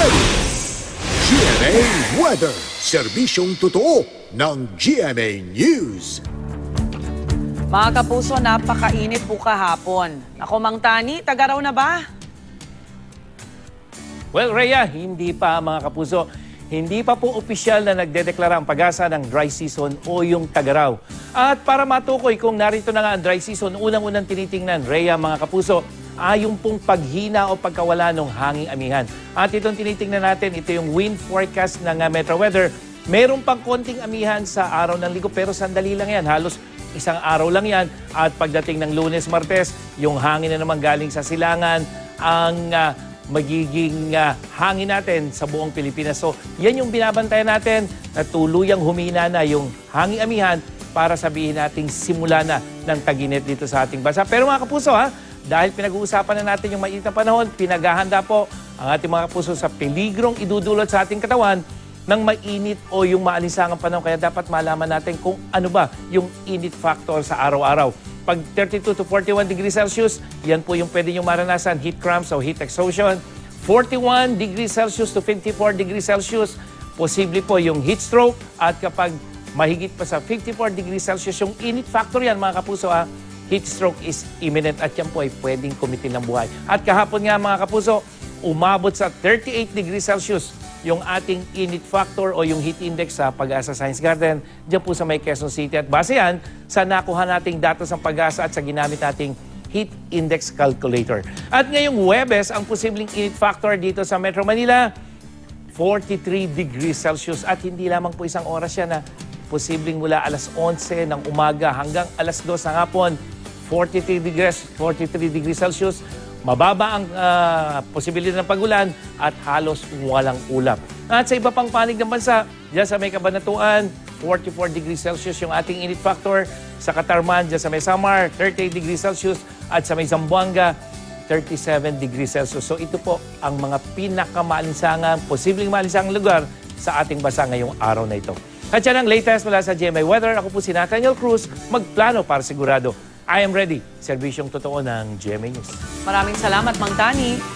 ready! GMA Weather, serbisyong totoo ng GMA News. Mga kapuso, napakainit po kahapon. Ako, Mang Tani, taga raw na ba? Well, Rhea, hindi pa mga kapuso. Hindi pa po opisyal na nagdedeklara ang pag-asa ng dry season o yung tagaraw. At para matukoy kung narito na nga ang dry season, unang-unang tinitingnan, Rhea, mga kapuso, yung pong paghina o pagkawala ng hanging amihan. At itong tinitingnan natin, ito yung wind forecast ng Metro Weather. Meron pang konting amihan sa araw ng linggo pero sandali lang yan. Halos isang araw lang yan. At pagdating ng Lunes, Martes, yung hangin na naman galing sa silangan, ang magiging hangin natin sa buong Pilipinas. So, yan yung binabantayan natin na tuluyang humina na yung hanging amihan para sabihin nating simula na ng tag-init dito sa ating bansa. Pero mga kapuso, dahil pinag-uusapan na natin yung mainit na panahon, pinaghahanda po ang ating mga kapuso sa peligrong idudulot sa ating katawan ng mainit o yung maalinsangang panahon. Kaya dapat malaman natin kung ano ba yung init factor sa araw-araw. Pag 32 to 41 degrees Celsius, yan po yung pwede nyo maranasan, heat cramps o heat exhaustion. 41 degrees Celsius to 54 degrees Celsius, posible po yung heat stroke. At kapag mahigit pa sa 54 degrees Celsius, yung init factor yan mga kapuso, heat stroke is imminent at yan po ay pwedeng kumitil ng buhay. At kahapon nga mga kapuso, umabot sa 38 degrees Celsius yung ating init factor o yung heat index sa Pag-asa Science Garden dyan po sa may Quezon City. At base yan sa nakuha nating datos ng Pag-asa at sa ginamit nating heat index calculator. At ngayong Huwebes, ang posibleng init factor dito sa Metro Manila, 43 degrees Celsius. At hindi lamang po isang oras yan na posibleng mula alas 11 ng umaga hanggang alas 2 ng hapon, 43 degrees Celsius. Mababa ang posibilidad ng pagulan at halos walang ulap. At sa iba pang panig ng bansa, dyan sa may Cabanatuan, 44 degrees Celsius yung ating init factor. Sa Catarman, dyan sa may Samar, 38 degrees Celsius. At sa may Zamboanga, 37 degrees Celsius. So ito po ang mga pinakamaalinsangang, posibleng maalinsangang lugar sa ating bansa ngayong araw na ito. At yan ang latest mula sa GMA Weather. Ako po si Nathaniel Cruz, magplano para sigurado. I am ready. Serbisyong totoo ng GMA News. Maraming salamat, Mang Tani.